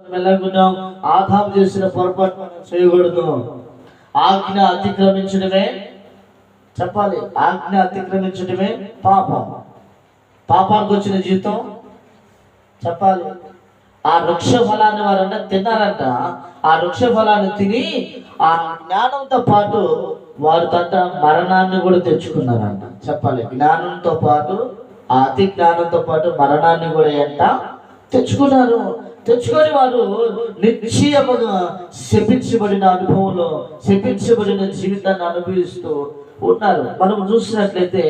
ఎలాగున్నాం? ఆదాము చేసిన పొరపాటు మనం చేయకూడదు. ఆజ్ఞ అతిక్రమించడమే చెప్పాలి. ఆజ్ఞ అతిక్రమించడమే పాపం. పాపానికి వచ్చిన జీవితం చెప్పాలి. ఆ వృక్ష ఫలాన్ని వారంట తిన్నారంట. ఆ వృక్ష ఫలాన్ని తిని ఆ జ్ఞానంతో పాటు వారు తంట మరణాన్ని కూడా తెచ్చుకున్నారంట. చెప్పాలి. జ్ఞానంతో పాటు ఆ అతి జ్ఞానంతో పాటు మరణాన్ని కూడా ఏంట తెచ్చుకున్నారు. తెచ్చుకొని వారు నిశ్చయముగా శపించబడిన అనుభవంలో శపించబడిన జీవితాన్ని అనుభవిస్తూ ఉన్నారు. మనం చూసినట్లయితే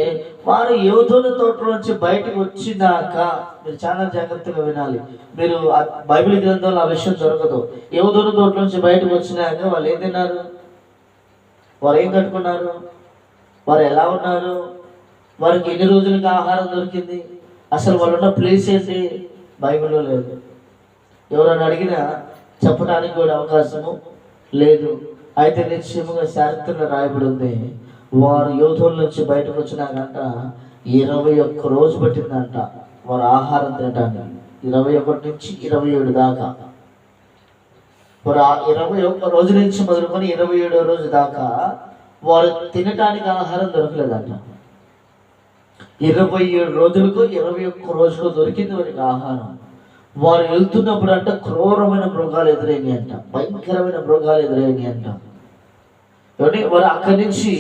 వారు యోధుల తోటలో నుంచి బయటకు వచ్చినాక, మీరు చాలా జాగ్రత్తగా వినాలి. మీరు బైబిల్ గ్రంథంలో ఆ విషయం దొరకదు. యోధుల తోటలో నుంచి బయటకు వచ్చినాక వాళ్ళు ఏం తిన్నారు? వారు ఏం కట్టుకున్నారు? వారు ఎలా ఉన్నారు? వారికి ఎన్ని రోజులకి ఆహారం దొరికింది? అసలు వాళ్ళు ఉన్న ప్లేస్ ఏంటి? బైబిల్లో లేదు. ఎవరైనా అడిగినా చెప్పడానికి కూడా అవకాశము లేదు. అయితే నిశ్చయముగా శాస్త్రంలో రాయబడి ఉంది, వారు యోధుల నుంచి బయటకు వచ్చినాకంట 21 రోజు పట్టిందంట వారు ఆహారం తినడానికి. 21 నుంచి 27 దాకా. వారు 21 రోజు నుంచి మొదలుకొని 27వ రోజు దాకా వారు తినడానికి ఆహారం దొరకలేదంట. 27 రోజులకు 21 రోజులకు దొరికింది వారికి ఆహారం. వారు వెళ్తున్నప్పుడు అంట క్రూరమైన మృగాలు ఎదురైనాయి అంట, భయంకరమైన మృగాలు ఎదురైనాయి అంట. వారు అక్కడి నుంచి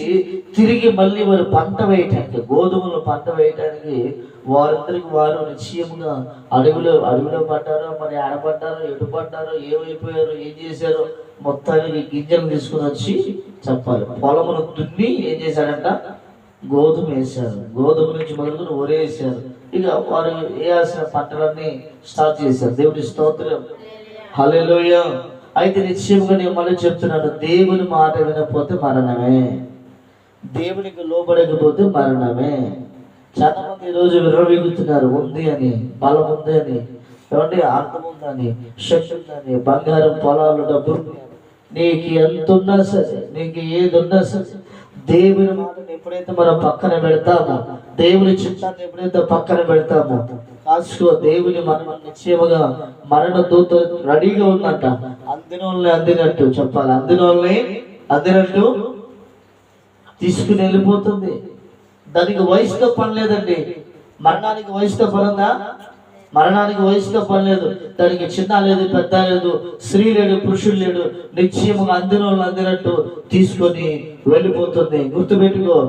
తిరిగి మళ్ళీ వారు పంట వేయటానికి, గోధుమలు పంట వేయటానికి వారందరికి వారు నిశ్చయముగా అడవిలో పడ్డారో, మరి ఆడపడ్డారో, ఎటు పడ్డారో, ఏమైపోయారో, ఏం చేశారో మొత్తానికి గింజలు తీసుకుని వచ్చి చెప్పాలి పొలమును దున్ని ఏం చేశాడంట? గోధుమ వేశారు. గోధుమ నుంచి మొదలుకొని ఒరేసారు. ఇక వారు వేయాల్సిన పంటలన్నీ స్టార్ట్ చేశారు. దేవుడి స్తోత్రం, హల్లెలూయా. అయితే నిశ్చయముగా నేను మళ్ళీ చెప్తున్నాను, దేవుని మాట వినకపోతే మరణమే, దేవునికి లోబడకపోతే మరణమే. చాలా మంది ఈరోజు విర్రవీగుతున్నారు, ఉంది అని, బలం ఉంది అని, ఏమంటే అర్థం ఉందని, శక్తి ఉందని, బంగారం, పొలాలు, డబ్బులు, నీకు ఎంత ఉన్నా సరే, నీకు ఏది ఉన్నా సరే, దేవుని మాటను ఎప్పుడైతే మనం పక్కన పెడతామో, దేవుని చిత్తాన్ని ఎప్పుడైతే పక్కన పెడతామో, కాసుకో, దేవుని మనం నిశ్చయముగా మరణ దూత రెడీగా ఉందంట. అందినోళ్ళని అందినట్టు చెప్పాలి, అందినోళ్ళని అందినట్టు తీసుకుని వెళ్ళిపోతుంది. దానికి వయసుతో పని లేదండి. మరణానికి వయసుతో పని ఉందా? మరణానికి వయసుతో పని లేదు. దానికి చిన్న లేదు, పెద్ద లేదు, స్త్రీ లేడు, పురుషుడు లేడు. నిశ్చయముగా అందినోళ్ళు అందినట్టు తీసుకొని వెళ్ళిపోతుంది. గుర్తుపెట్టుకో,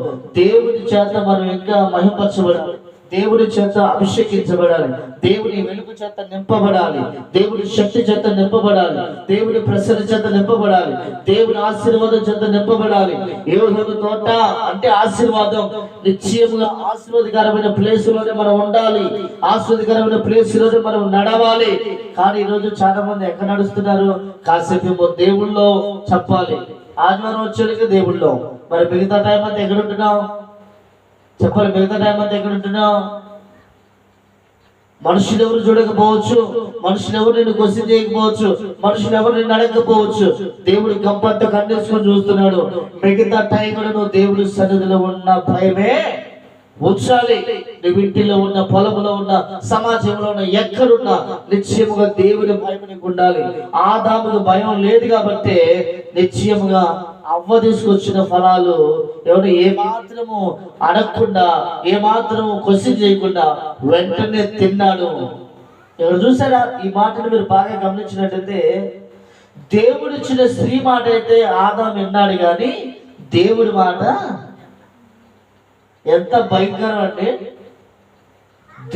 దేవుని చేత మనం ఇంకా మహిమపరచబడాలి, దేవుడి చేత అభిషేకించబడాలి, దేవుని వెలుగు చేత నింపబడాలి, దేవుడి శక్తి చేత నింపబడాలి, దేవుడి ప్రసన్న చేత నింపబడాలి, దేవుని ఆశీర్వాదం చేత నింపబడాలి. యోధుల తోట అంటే ఆశీర్వాదం. నిశ్చయముగా ఆశీర్వాదకరమైన ప్లేస్ లోనే మనం ఉండాలి, ఆశీర్వాదకరమైన ప్లేస్ లోనే మనం నడవాలి. కానీ ఈరోజు చాలా మంది ఎక్కడ నడుస్తున్నారు? కాసేపు దేవుళ్ళో చెప్పాలి, ఆదివారం వచ్చేటికి దేవుళ్ళో, మరి మిగతా టైం అంతా ఎక్కడ ఉంటున్నావు? చెప్పాలి, మిగతా టైం అంతా ఎక్కడ ఉంటున్నావు? మనుషులు ఎవరు చూడకపోవచ్చు, మనుషులు ఎవరు నిన్ను క్వశ్చన్ చేయకపోవచ్చు, మనుషులు ఎవరు నిన్ను అడగకపోవచ్చు. దేవుడు గంపంతా కన్నేసుకొని చూస్తున్నాడు. మిగతా టైం కూడా నువ్వు దేవుడి సన్నిధిలో ఉన్న భయమే ఉంచాలి. నువ్వు ఇంటిలో ఉన్న, పొలంలో ఉన్న, సమాజంలో ఉన్న, ఎక్కడున్నా నిశ్చయముగా దేవుని భయం నీకు ఉండాలి. ఆదాముకు భయం లేదు కాబట్టి నిశ్చయముగా అవ్వ తీసుకొచ్చిన ఫలాలు ఎవరు ఏమాత్రము అడగకుండా, ఏమాత్రము క్వశ్చన్ చేయకుండా వెంటనే తిన్నాడు. ఎవరు చూసారా ఈ మాటను? మీరు బాగా గమనించినట్టయితే, దేవుడిచ్చిన స్త్రీ మాట అయితే ఆదాము విన్నాడు, కానీ దేవుడి మాట ఎంత భయంకరం అంటే,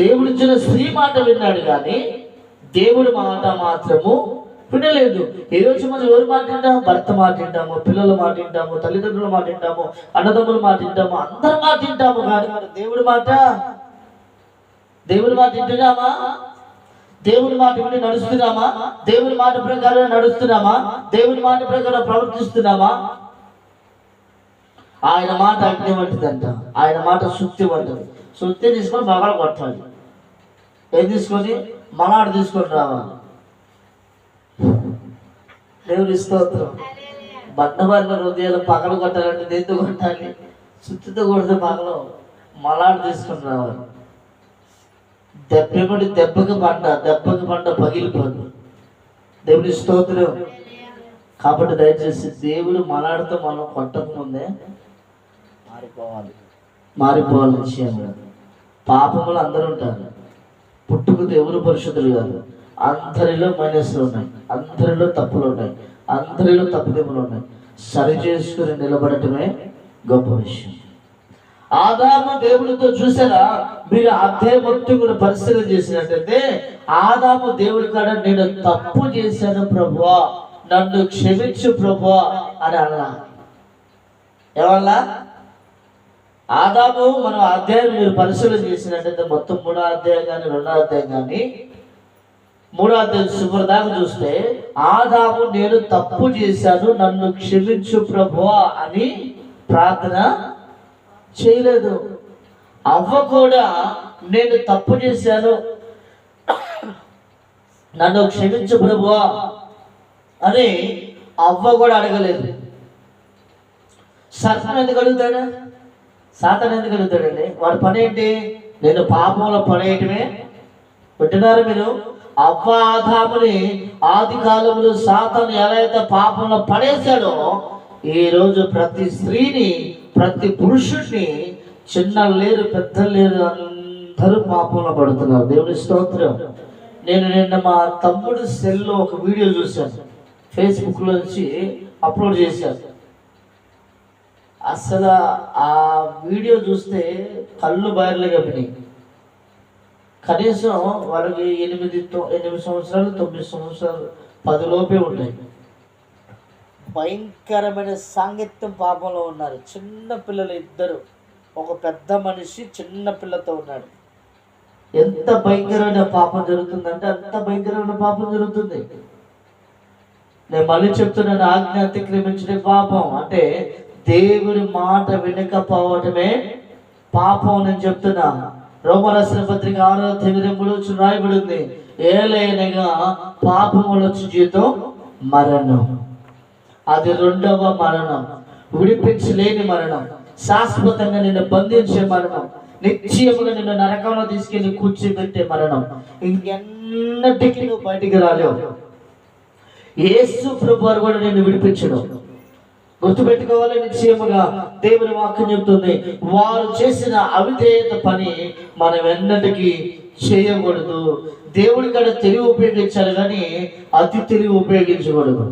దేవుడిచ్చిన స్త్రీ మాట విన్నాడు కానీ దేవుడి మాట మాత్రము వినలేదు. ఈ రోజు మనం ఎవరి మాట వింటాము? భర్త మాట వింటాము, పిల్లల మాట వింటాము, తల్లిదండ్రుల మాట వింటాము, అన్నదమ్ముల మాట వింటాము, అందరి మాట వింటాము. కానీ మరి దేవుడి మాట వింటున్నామా? దేవుడి మాట విని నడుస్తున్నామా? దేవుడి మాట ప్రకారం నడుస్తున్నామా? దేవుడి మాట ప్రకారం ప్రవర్తిస్తున్నామా? ఆయన మాట అగ్ని వంటిదంట, ఆయన మాట సుత్తి వంటిది. సుత్తి తీసుకొని మగాడు కొట్టాలి. ఏం తీసుకొని? మలాడు తీసుకొని రావాలి. దేవుడి స్తోత్రం. బండబారిన హృదయాలు పగలు కొట్టాలంటే దేంతో కొట్టాలి? సుత్తితో కొడితే పగలు. మలాడు తీసుకొని రావాలి. దెబ్బకి పంట పగిలిపోదు. దేవుని స్తోత్రం. కాబట్టి దయచేసి దేవుడు మనతో మనం కొట్టకముందే మారిపోవాలి నిశ్చయంగా. పాపములు అందరూ ఉంటారు, పుట్టుకతో ఎవరు పరిశుద్ధులు కాదు. అందరిలో మైనస్లు ఉన్నాయి, అందరిలో తప్పులు ఉన్నాయి, అందరిలో తప్పుదెములు ఉన్నాయి. సరి చేసుకుని నిలబడటమే గొప్ప విషయం. ఆదాము దేవుడితో చూసారా? మీరు అదే మొత్తం కూడా పరిశీలన చేసినట్టయితే ఆదాము దేవుడి కాడ నేను తప్పు చేశాను ప్రభువా, నన్ను క్షమించు ప్రభువా అని అన్నా. ఏమన్నా? ఆదాము మనం అధ్యాయం మీరు పరిశీలన చేసినట్టయితే మొత్తం 3వ అధ్యాయం కానీ 2వ అధ్యాయం కానీ 3వ అధ్యాయం చివరి దాకా చూస్తే ఆదాము నేను తప్పు చేశాను నన్ను క్షమించు ప్రభువా అని ప్రార్థన చేయలేదు. అవ్వ కూడా నేను తప్పు చేశాను నన్ను క్షమించు ప్రభువా అని అవ్వ కూడా అడగలేదు. సర్పం ఎందుకు అడుగుతాడు? సాతాను ఎందుకు అడుగుతాడండి? వాడి పని ఏంటి? నేను పాపంలో పడేయటమే. వింటున్నారు మీరు? అవ్వ ఆదాముని ఆది కాలంలో సాతాను ఎలా అయితే పాపంలో పడేశాడో ఈ రోజు ప్రతి స్త్రీని, ప్రతి పురుషుడిని, చిన్న లేరు పెద్ద లేరు అందరూ పాపంలో పడుతున్నారు. దేవుని స్తోత్రం. నేను నిన్న మా తమ్ముడు సెల్లో ఒక వీడియో చూశాను, ఫేస్బుక్లో నుంచి అప్లోడ్ చేశాను. అసలు ఆ వీడియో చూస్తే కళ్ళు బయర్లు కప్పినాయి. కనీసం వాళ్ళకి 8 సంవత్సరాలు 9 సంవత్సరాలు 10 లోపే ఉంటాయి. భయంకరమైన సాంగత్యం పాపంలో ఉన్నారు. చిన్న పిల్లలు ఇద్దరు, ఒక పెద్ద మనిషి చిన్న పిల్లతో ఉన్నాడు. ఎంత భయంకరమైన పాపం జరుగుతుందంటే అంత భయంకరమైన పాపం జరుగుతుంది. నేను మళ్ళీ చెప్తున్నాను, ఆజ్ఞ అతిక్రమించే పాపం అంటే దేవుడి మాట వినకపోవటమే పాపం. నేను చెప్తున్నా, రోమా రాసిన పత్రిక 6:9 రాయబడి ఉంది, ఏలైనగా పాపములు వచ్చి జీతం మరణం. అది 2వ మరణం, విడిపించలేని మరణం, శాశ్వతంగా నిన్ను బంధించే మరణం, నిశ్చయముగా నిన్ను నరకంలో తీసుకెళ్లి కూర్చోబెట్టే మరణం. ఇంకెన్నటికీ నువ్వు బయటికి రాలేవు. యేసు ప్రభువారు కూడా నిన్ను విడిపించడం గుర్తుపెట్టుకోవాలి. నిశ్చయముగా దేవుని వాక్యం చెప్తుంది, వారు చేసిన అవిధేయత పని మనం ఎన్నటికీ చేయకూడదు. దేవుడి కాడ తెలివి ఉపయోగించాలి కానీ అతి తెలివి ఉపయోగించకూడదు.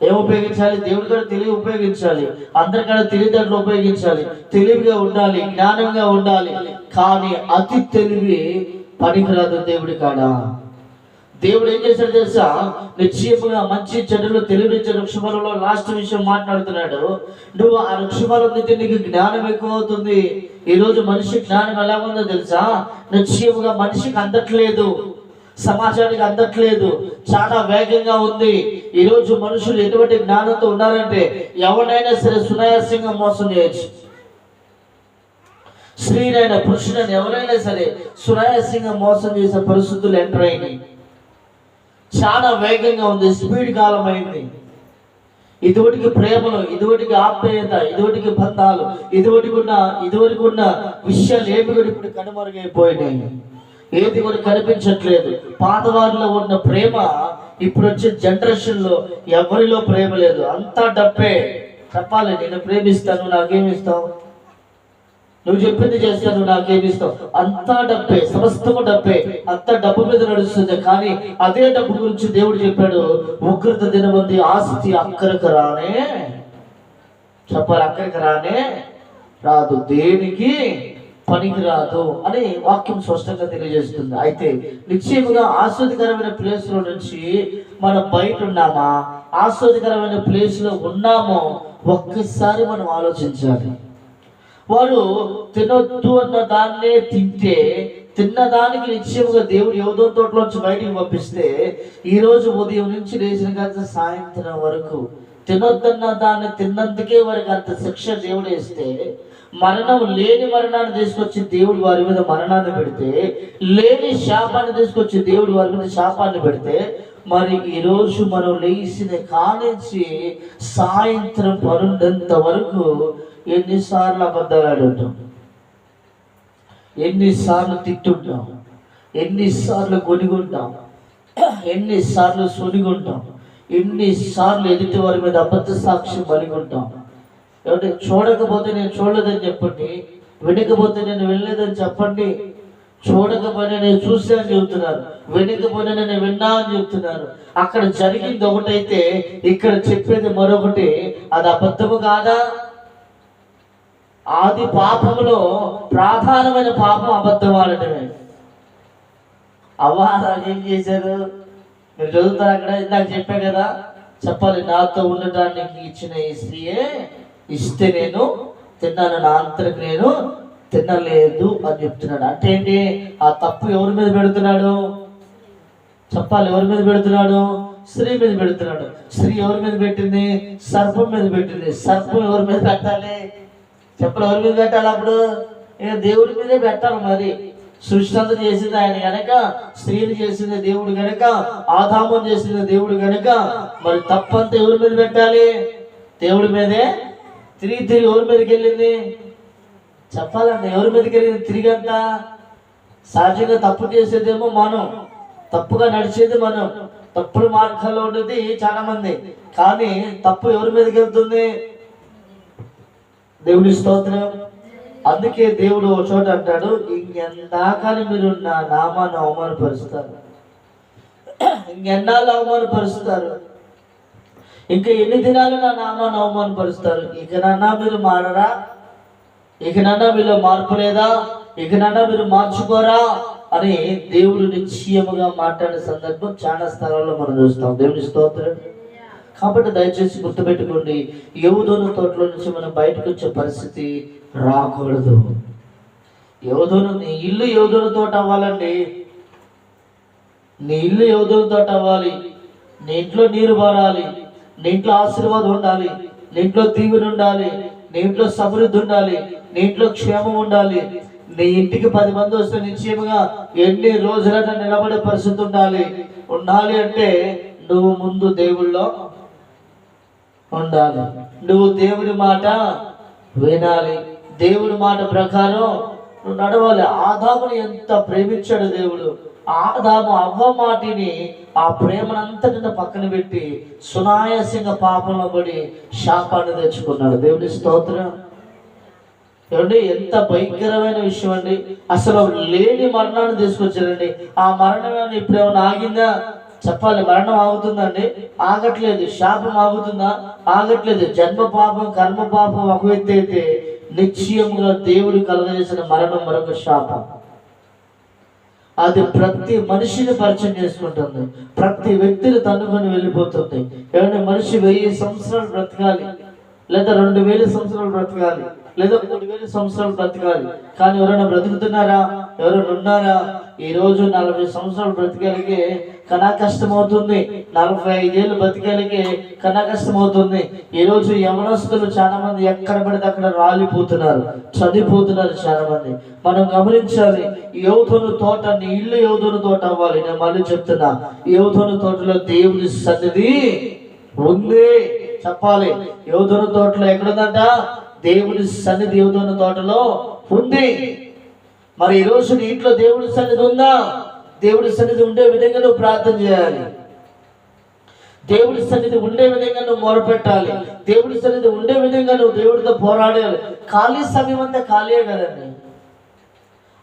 ఏం ఉపయోగించాలి? దేవుడి కాడ తెలివి ఉపయోగించాలి, అందరికాడ తెలివితేటలు ఉపయోగించాలి, తెలివిగా ఉండాలి, జ్ఞానంగా ఉండాలి. కానీ అతి తెలివి పనికిరాదు దేవుడి కాడ. దేవుడు ఏం చేశాడు తెలుసా? నిశ్చయముగా మంచి చెడులు తెలివించే వృక్షఫలంలో లాస్ట్ విషయం మాట్లాడుతున్నాడు. నువ్వు ఆ వృక్షఫలం నుంచి నీకు జ్ఞానం ఎక్కువ అవుతుంది. ఈ రోజు మనిషి జ్ఞానం ఎలా ఉందో తెలుసా? నిశ్చయముగా మనిషికి అందట్లేదు, సమాజానికి అందట్లేదు, చాలా వేగంగా ఉంది. ఈ రోజు మనుషులు ఎటువంటి జ్ఞానంతో ఉన్నారంటే ఎవరైనా సరే సునాయాసంగా మోసం చేయొచ్చు. స్త్రీనైనా పురుషుడైనా ఎవరైనా సరే సునాయాసంగా మోసం చేసే పరిస్థితులు ఎంటర్ అయినాయి. చాలా వేగంగా ఉంది, స్పీడ్ కాలం అయింది. ఇదివటికి ప్రేమలు, ఇదివటికి ఆప్యాయత, ఇదివటికి బంధాలు, ఇదివరకు ఉన్న విషయాలు ఏమి కూడా ఇప్పుడు కనుమరుగైపోయినాయి. ఏది కూడా కనిపించట్లేదు. పాతవారిలో ఉన్న ప్రేమ ఇప్పుడు వచ్చే జనరేషన్ లో ఎవరిలో ప్రేమ లేదు. అంతా డబ్బే. చెప్పాలి, నేను ప్రేమిస్తాను, నాకేమిస్తావు, నువ్వు చెప్పింది చేస్తాను, నాకేమిస్తావు, అంతా డబ్బే, సమస్తము డబ్బే, అంతా డబ్బు మీద నడుస్తుంది. కానీ అదే డబ్బు గురించి దేవుడు చెప్పాడు, ఉగ్రత దినమంది ఆస్తి అక్కడికి రానే, చెప్పాలి, అక్కడికి రానే రాదు, దేనికి పనికి రాదు అని వాక్యం స్పష్టంగా తెలియజేస్తుంది. అయితే నిశ్చయముగా ఆస్వాదికరమైన ప్లేస్ లో నుంచి మనం బయట ఉన్నామా, ఆస్వాదికరమైన ప్లేస్ లో ఉన్నామో ఒక్కసారి మనం ఆలోచించాలి. వాడు తినొద్దు అన్న దాన్నే తింటే, తిన్నదానికి నిశ్చయముగా దేవుడు యోధం తోటలోంచి బయటికి పంపిస్తే ఈ రోజు ఉదయం నుంచి లేచిన కదా సాయంత్రం వరకు తినొద్దన్న దాన్ని తిన్నందుకే వారికి అంత శిక్ష దేవుడు వేస్తే, మరణం లేని మరణాన్ని తీసుకొచ్చి దేవుడు వారి మీద మరణాన్ని పెడితే, లేని శాపాన్ని తీసుకొచ్చి దేవుడు వారి మీద శాపాన్ని పెడితే, మరి ఈరోజు మనం లేచిన కానించి సాయంత్రం పరుండంత వరకు ఎన్నిసార్లు అబద్ధాలు ఆడుంటాం, ఎన్నిసార్లు తిట్టుంటాం, ఎన్నిసార్లు కొనిగుంటాం, ఎన్నిసార్లు సునిగుంటాం, ఎన్నిసార్లు ఎదుటి వారి మీద అబద్ధ సాక్ష్యం పలిగుంటాం. ఏమంటే చూడకపోతే నేను చూడలేదని చెప్పండి, వినకపోతే నేను వెళ్ళలేదని చెప్పండి. చూడకపోయినా నేను చూసా అని చెబుతున్నారు, వినకపోయినా నేను విన్నా అని చెబుతున్నారు. అక్కడ జరిగింది ఒకటైతే ఇక్కడ చెప్పేది మరొకటి. అది అబద్ధము కాదా? ఆది పాపములో ప్రధానమైన పాపం అబద్ధం ఆడటమే. ఏం చేశారు మీరు చదువుతారు అక్కడ. ఇందాక చెప్పా కదా, చెప్పాలి, నాతో ఉండటానికి ఇచ్చిన ఈ స్త్రీయే ఇస్తే నేను తిన్నాను, నా అంతరికి నేను తినలేదు అని చెప్తున్నాడు. అంటే ఏంటి? ఆ తప్పు ఎవరి మీద పెడుతున్నాడు? చెప్పాలి, ఎవరి మీద పెడుతున్నాడు? స్త్రీ మీద పెడుతున్నాడు. స్త్రీ ఎవరి మీద పెట్టింది? సర్పం మీద పెట్టింది. సర్పం ఎవరి మీద పెట్టాలి? చెప్పాలి, ఎవరి మీద పెట్టాలి? అప్పుడు దేవుడి మీదే పెట్టాలి. మరి సృష్టి అంతా చేసింది ఆయన గనక, స్త్రీని చేసింది దేవుడు గనక, ఆదాము చేసింది దేవుడు గనక, మరి తప్పంతా ఎవరి మీద పెట్టాలి? దేవుడి మీదే. తిరిగి ఎవరి మీదకి వెళ్ళింది? చెప్పాలంటే ఎవరి మీదకి వెళ్ళింది తిరిగి అంతా? సహజంగా తప్పు చేసేదేమో మనం, తప్పుగా నడిచేది మనం, తప్పుడు మార్గాల్లో ఉండేది చాలా మంది. కానీ తప్పు ఎవరి మీదకి వెళ్తుంది? దేవుడి స్తోత్రం. అందుకే దేవుడు ఒక చోట అంటాడు, ఇంకెందాకాని మీరు నా నామాన్ని అవమానపరుస్తారు, ఇంకెన్నాళ్ళు అవమానపరుస్తారు, ఇంకా ఎన్ని దినాలు నా నామాన్ని అవమానపరుస్తారు, ఇకనన్నా మీరు మారరా? ఇకనన్నా మీలో మార్పు లేదా? ఇకనన్నా మీరు మార్చుకోరా అని దేవుడు నిశ్చయముగా మాట్లాడే సందర్భం చాలా స్థలాల్లో మనం చూస్తాం. దేవుని స్తోత్రం. కాబట్టి దయచేసి గుర్తుపెట్టుకోండి, యోదోను తోటలో నుంచి మనం బయటకు వచ్చే పరిస్థితి రాకూడదు. యోదోను, నీ ఇల్లు యోదోను తోట అవ్వాలండి. నీ ఇల్లు యోదోను తోట అవ్వాలి. నీ ఇంట్లో నీరు బారాలి, నీ ఇంట్లో ఆశీర్వాదం ఉండాలి, నీ ఇంట్లో దీవెన ఉండాలి, నీ ఇంట్లో సమృద్ధి ఉండాలి, నీ ఇంట్లో క్షేమం ఉండాలి. నీ ఇంటికి 10 మంది వస్తే నిశ్చయముగా ఎన్ని రోజులైనా నిలబడే పరిస్థితి ఉండాలి అంటే నువ్వు ముందు దేవుళ్ళో ఉండాలి. నువ్వు దేవుడి మాట వినాలి, దేవుడి మాట ప్రకారం నువ్వు నడవాలి. ఆదాముని ఎంత ప్రేమించాడు దేవుడు. ఆదాము అవ్వ మాటిని, ఆ ప్రేమనంతటిని పక్కన పెట్టి సునాయాసంగా పాపంలో పడి శాపాన్ని తెచ్చుకున్నాడు. దేవుని స్తోత్రం. ఏమండి, ఎంత భయంకరమైన విషయం అండి. అసలు లేని మరణాన్ని తీసుకొచ్చారండి. ఆ మరణం ఇప్పుడు ఏమైనా ఆగిందా? చెప్పాలి, మరణం ఆగుతుందండి? ఆగట్లేదు. శాపం ఆగుతుందా? ఆగట్లేదు. జన్మ పాపం, కర్మ పాపం ఒక వ్యక్తి అయితే, నిశ్చయముగా దేవుడు కలుగజేసిన మరణం మరొక శాపం. అది ప్రతి మనిషిని పరిచయం చేసుకుంటుంది, ప్రతి వ్యక్తిని తన్నుకొని వెళ్ళిపోతుంది. ఏమంటే మనిషి 1000 సంవత్సరాలు బ్రతకాలి, లేదా 2000 సంవత్సరాలు బ్రతకాలి, లేదా 3000 సంవత్సరాలు బ్రతకాలి. కానీ ఎవరైనా బ్రతుకుతున్నారా? ఎవరైనా ఉన్నారా? ఈ రోజు 40 సంవత్సరాలు బ్రతికేళ్ళకి కన్నా కష్టం అవుతుంది, 45 ఏళ్ళు బ్రతికేళ్ళకి కన్నా కష్టం అవుతుంది. ఈ రోజు యవనస్తులు చాలా మంది ఎక్కడ పడితే అక్కడ రాలిపోతున్నారు, చనిపోతున్నారు చాలా మంది. మనం గమనించాలి. యోధుని తోట, నీ ఇల్లు యోధుని తోట అవ్వాలి. నేను మళ్ళీ చెప్తున్నా, యోధుని తోటలో దేవుని సన్నిధి ఉంది. చెప్పాలి, యోధుని తోటలో ఎక్కడుందంట? దేవుడి సన్నిధి యోధుని తోటలో ఉంది. మరి ఈ రోజు నీ ఇంట్లో దేవుడి సన్నిధి ఉందా? దేవుడి సన్నిధి ఉండే విధంగా నువ్వు ప్రార్థన చేయాలి, దేవుడి సన్నిధి ఉండే విధంగా నువ్వు మొరపెట్టాలి, దేవుడి సన్నిధి ఉండే విధంగా నువ్వు దేవుడితో పోరాడాలి. ఖాళీ సమయం అంతా ఖాళీయే కదండి.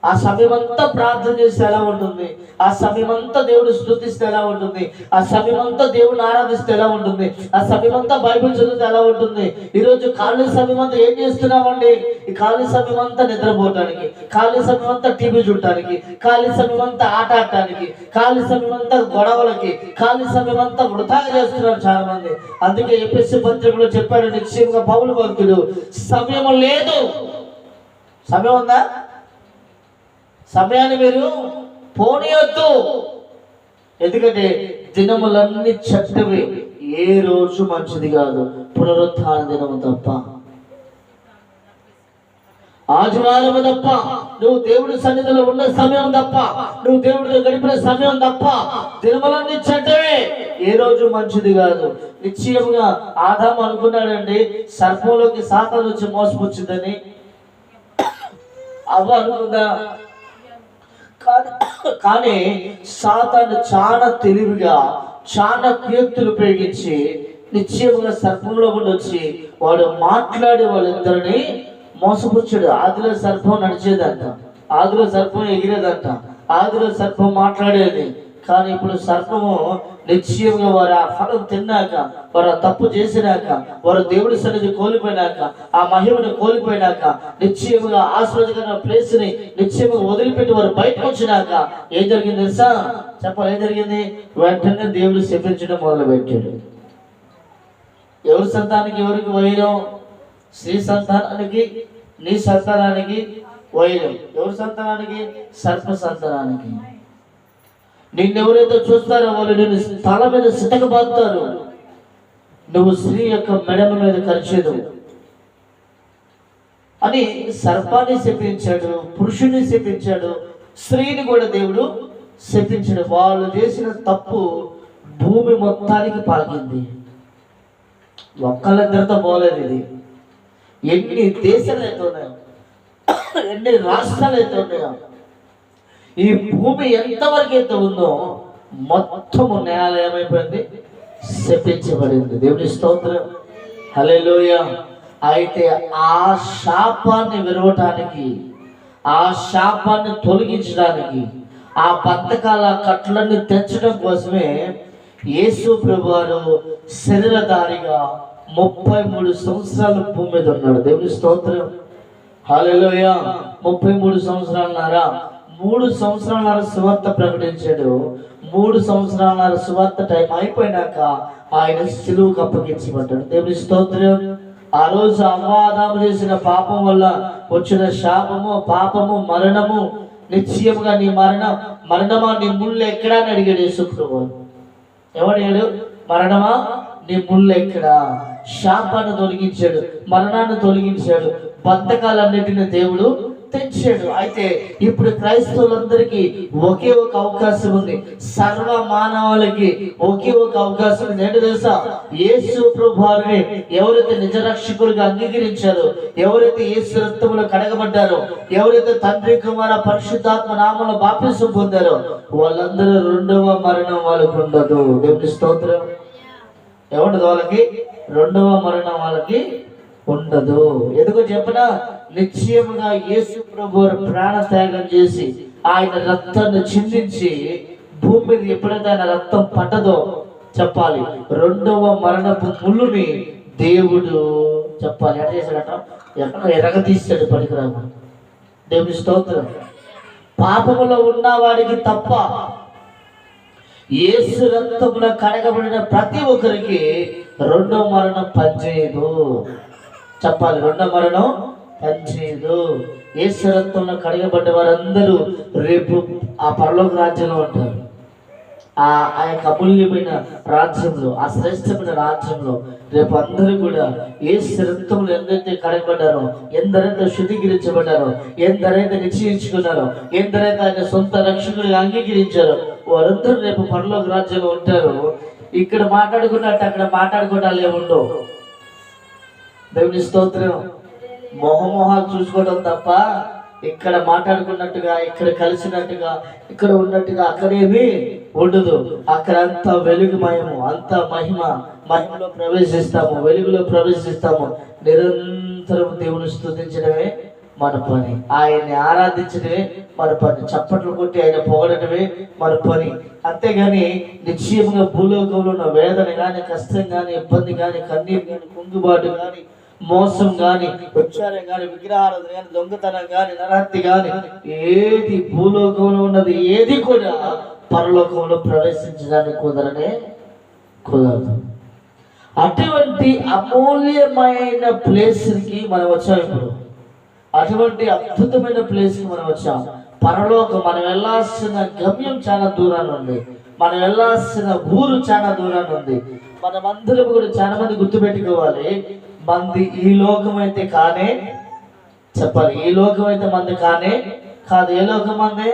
ఆ సమయం అంతా ప్రార్థన చేస్తే ఎలా ఉంటుంది? ఆ సమయం అంతా దేవుడు స్తుతిస్తే ఎలా ఉంటుంది? ఆ సమయం అంతా దేవుడిని ఆరాధిస్తే ఎలా ఉంటుంది? ఆ సమయం అంతా బైబిల్ చదివితే ఎలా ఉంటుంది? ఈరోజు ఖాళీ సమయం అంతా ఏం చేస్తున్నామండి? ఈ ఖాళీ సమయం అంతా నిద్రపోవటానికి, ఖాళీ సమయం అంతా టీవీ చూడటానికి, ఖాళీ సమయం అంతా ఆట ఆడటానికి, ఖాళీ సమయం అంతా గొడవలకి, ఖాళీ సమయం అంతా వృధాగా చేస్తున్నారు చాలా మంది. అందుకే ఎఫెసీ పత్రికలో చెప్పాడు నిశ్చయంగా పౌలు భక్తుడు, సమయం లేదు. సమయం ఉందా? సమయాన్ని మీరు పోనీయొద్దు. ఎందుకంటే దినములన్నీ చెడ్డవి, ఏ రోజు మంచిది కాదు, పునరుత్థాన దినము తప్ప, ఆదివారము తప్ప, నువ్వు దేవుడి సన్నిధిలో ఉన్న సమయం తప్ప, నువ్వు దేవుడితో గడిపిన సమయం తప్ప, దినములన్నీ చెడ్డవే, ఏ రోజు మంచిది కాదు. నిశ్చయముగా ఆదాము అనుకున్నాడండి, సర్పంలోకి సాతాను వచ్చి మోసపుచ్చిందని. అవ్వ అనుకుందా? కానీ సాతాను చాలా తెలివిగా చాలా కీర్తులు ఉపయోగించి నిశ్చయముగా సర్పంలో కూడా వచ్చి వాడు మాట్లాడి వాళ్ళిద్దరిని మోసపుచ్చాడు. ఆదిలో సర్పం నడిచేదంట, ఆదిలో సర్పం ఎగిరేదంట, ఆదిలో సర్పం మాట్లాడేది. కానీ ఇప్పుడు సర్పము నిశ్చయంగా వారు ఆ ఫలం తిన్నాక, వారు ఆ తప్పు చేసినాక, వారు దేవుడి సన్నిధి కోల్పోయినాక, ఆ మహిమను కోల్పోయినాక, నిశ్చయముగా ఆశ్రయకరమైన ప్లేస్ ని నిశ్చయంగా వదిలిపెట్టి వారు బయటకు వచ్చినాక ఏం జరిగింది తెలుసా? చెప్పాలి, ఏం జరిగింది? వెంటనే దేవుడు శపించడం మొదలు పెట్టాడు. ఎవరి సంతానానికి ఎవరికి వైరం? స్త్రీ సంతానానికి, నీ సంతానానికి వైరం. ఎవరి సంతానానికి? సర్ప సంతానానికి. నిన్నెవరైతే చూస్తారో వాళ్ళు నేను తల మీద సితకబాదుతారు. నువ్వు స్త్రీ యొక్క మెడల మీద ఖర్చేదు అని సర్పాన్ని శపించాడు, పురుషుని శపించాడు, స్త్రీని కూడా దేవుడు శపించాడు. వాళ్ళు చేసిన తప్పు భూమి మొత్తానికి పాకింది. ఒక్కళ్ళిద్దరితో పోలేదు ఇది. ఎన్ని దేశాలు అయితే ఉన్నాయో, ఎన్ని రాష్ట్రాలు అయితే ఉన్నాయో, ఈ భూమి ఎంతవరకు అయితే ఉందో మొత్తము నేల ఏమైపోయింది? శపించబడింది. దేవుని స్తోత్రం, హల్లెలూయా. అయితే ఆ శాపాన్ని విరవటానికి, ఆ శాపాన్ని తొలగించడానికి, ఆ బద్ధకాల కట్లన్నీ తెచ్చడం కోసమే యేసు ప్రభువారు శరీరధారిగా 33 సంవత్సరాలు భూమి మీద ఉన్నాడు. దేవుని స్తోత్రం, హల్లెలూయా. 33 సంవత్సరాలన్నారా? 3 సంవత్సరాల సువార్త ప్రకటించాడు. 3 సంవత్సరాల సువార్త టైం అయిపోయినాక ఆయన సిలువకు అప్పగించబడ్డాడు. దేవుని స్తోత్రం. ఆ రోజు అవ్వాదాము చేసిన పాపం వల్ల వచ్చిన శాపము, పాపము, మరణము, నిశ్చయముగా నీ మరణమా నీ ముళ్ళు ఎక్కడా అని అడిగాడు యేసుప్రభువు. ఎవడాడు? మరణమా నీ ముళ్ళు ఎక్కడా? శాపాన్ని తొలగించాడు, మరణాన్ని తొలగించాడు, బద్ధకాలన్నిటిని దేవుడు తెచ్చాడు. అయితే ఇప్పుడు క్రైస్తవులందరికీ ఒకే ఒక అవకాశం ఉంది. సర్వ మానవాళికి ఒకే ఒక అవకాశం ఉంది. ఏంటో తెలుసా? యేసు ప్రభువారిని ఎవరైతే నిజ రక్షకులుగా అంగీకరించారో, ఎవరైతే యేసు రక్తములో కడగబడ్డారో, ఎవరైతే తండ్రి కుమార పరిశుద్ధాత్మ నామములో బాప్తిసం పొందారో వాళ్ళందరూ రెండవ మరణం వాళ్ళకు ఉండదు. దేవుని స్తోత్రం. ఏముండదు వాళ్ళకి? రెండవ మరణం వాళ్ళకి ఉండదు. ఎందుకో చెప్పనా? నిశ్చయముగా యేసు ప్రభువు ప్రాణ త్యాగం చేసి ఆయన రక్తాన్ని చిందించి భూమి మీద ఎప్పుడైతే ఆయన రక్తం పడ్డదో చెప్పాలి, రెండవ మరణపు ముళ్ళుని దేవుడు చెప్పాలి ఎట్లా చేశాడట? ఎక్కడ ఎరగతీస్తాడు పనికిరాము. దేవుని స్తోత్రం. పాపములో ఉన్న వాడికి తప్ప యేసు రక్తములో కడగబడిన ప్రతి ఒక్కరికి రెండవ మరణం పనిచేయదు. చెప్పాలి, రెండవ మరణం పనిచేయదు. యేసు రక్తంలో కడగబడ్డ వారందరూ రేపు ఆ పరలోక రాజ్యంలో ఉంటారు. ఆ యొక్క అమూల్యమైన రాజ్యంలో, ఆ శ్రేష్టమైన రాజ్యంలో రేపు అందరూ కూడా యేసు రక్తంలో ఎందరైతే కడగబడ్డారో, ఎందరైతే శుద్ధీకరించబడ్డారో, ఎందరైతే నిశ్చయించుకున్నారో, ఎందరైతే ఆయన సొంత రక్షకుడిగా అంగీకరించారో వారందరూ రేపు పరలోక రాజ్యంలో ఉంటారు. ఇక్కడ మాట్లాడుకున్నట్టు అక్కడ మాట్లాడుకోవటాలు ఏముండవు. దేవుని స్తోత్రం. మొహమొహాలు చూసుకోవడం తప్ప ఇక్కడ మాట్లాడుకున్నట్టుగా, ఇక్కడ కలిసినట్టుగా, ఇక్కడ ఉన్నట్టుగా అక్కడేమి ఉండదు. అక్కడ అంతా వెలుగుమయము, అంతా మహిమలో ప్రవేశిస్తాము, వెలుగులో ప్రవేశిస్తాము. నిరంతరం దేవుని స్తుతించడమే మన పని, ఆయన్ని ఆరాధించడమే మన పని, చప్పట్లు కొట్టి ఆయన పొగడటమే మన పని. అంతేగాని నిశ్చయముగా భూలోకంలో ఉన్న వేదన కానీ, కష్టం కానీ, ఇబ్బంది కానీ, కన్నీరు కానీ, కుంగుబాటు కానీ, మోసం కానీ, ఉచ్చారం కానీ, విగ్రహారాధన కానీ, దొంగతనం కానీ, నరహత్య కానీ, ఏది భూలోకంలో ఉన్నది ఏది కూడా పరలోకంలో ప్రవేశించడానికి కుదరదు. అటువంటి అమూల్యమైన ప్లేస్కి మనం వచ్చాం. ఇప్పుడు అటువంటి అద్భుతమైన ప్లేస్కి మనం వచ్చాం. పరలోకం. మనం వెళ్ళాల్సిన గమ్యం చాలా దూరాన్ని ఉంది. మనం వెళ్ళాల్సిన ఊరు చాలా దూరాన్ని ఉంది. మనం అందరం కూడా చాలా మంది గుర్తుపెట్టుకోవాలి, మంది ఈ లోకం అయితే కానే, చెప్పాలి, ఈ లోకం అయితే మంది కానే కాదు. ఏ లోకం మంది?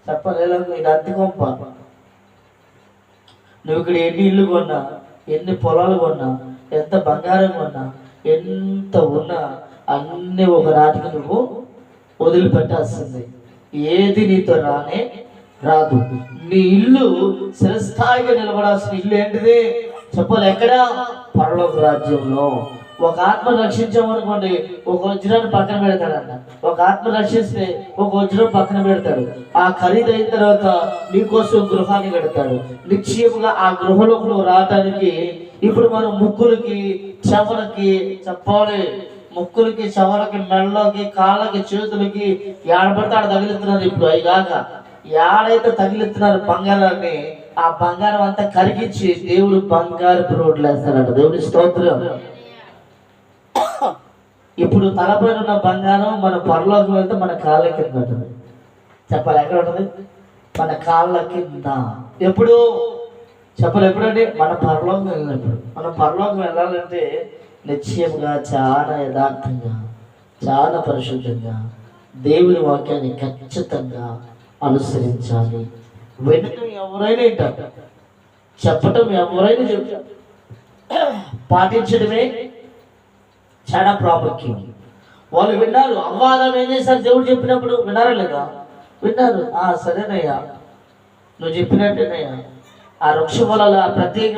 చెప్పాలి, ఏ లోకం? ఇది అద్దె కొంప. నువ్వు ఇక్కడ ఎన్ని ఇల్లు కొన్నా, ఎన్ని పొలాలు కొన్నా, ఎంత బంగారం కొన్నా, ఎంత ఉన్నా అన్నీ ఒక నాటికి నువ్వు వదిలిపెట్టాల్సింది. ఏది నీతో రానే రాదు. నీ ఇల్లు స్థిరస్థాయిగా నిలబడాల్సిన ఇల్లు ఏంటిది చెప్పాలి? ఎక్కడ? పరలోక రాజ్యంలో. ఒక ఆత్మ రక్షించామనుకోండి, ఒక వజ్రాన్ని పక్కన పెడతాడంట. ఒక ఆత్మ రక్షిస్తే ఒక వజ్రం పక్కన పెడతాడు. ఆ ఖరీదైన తర్వాత నీకోసం గృహాన్ని కడతాడు. నిశ్చయముగా ఆ గృహలోకి నువ్వు రావటానికి ఇప్పుడు మనం ముక్కులకి చెవులకి చెప్పాలి, ముక్కులకి చెవులకి మెళ్ళకి కాళ్ళకి చేతులకి ఏడబడితే ఆడ తగిలిస్తున్నారు. ఇప్పుడు అవి కాక ఏడైతే తగిలిస్తున్నారు బంగారాన్ని, ఆ బంగారం అంతా కరిగించి దేవుడు బంగారపు రోడ్లు వేస్తాడంట. దేవుడి స్తోత్రం. ఇప్పుడు తలపైన ఉన్న బంగారం మన పరలోకి వెళ్తే మన కాళ్ళ కింద ఉంటుంది. చెప్పాలి ఎక్కడ ఉంటుంది? మన కాళ్ళ కింద. ఎప్పుడు చెప్పాలి? ఎప్పుడంటే మన పరలోకం వెళ్ళినప్పుడు. మనం పరలోకం వెళ్ళాలంటే నిశ్చయంగా చాలా యథార్థంగా చాలా పరిశుద్ధంగా దేవుని వాక్యాన్ని ఖచ్చితంగా అనుసరించాలి. వినటం ఎవరైనా వింటారు, చెప్పటం ఎవరైనా చెప్తారు, పాటించడమే చాలా ప్రాముఖ్యం. వాళ్ళు విన్నారు. అవ్వాదం ఏం చేశారు? దేవుడు చెప్పినప్పుడు విన్నారా లేదా? విన్నారు. సరేనయ్యా, నువ్వు చెప్పినట్టేనయ్యా. ఆ వృక్ష వలల ప్రత్యేకమైన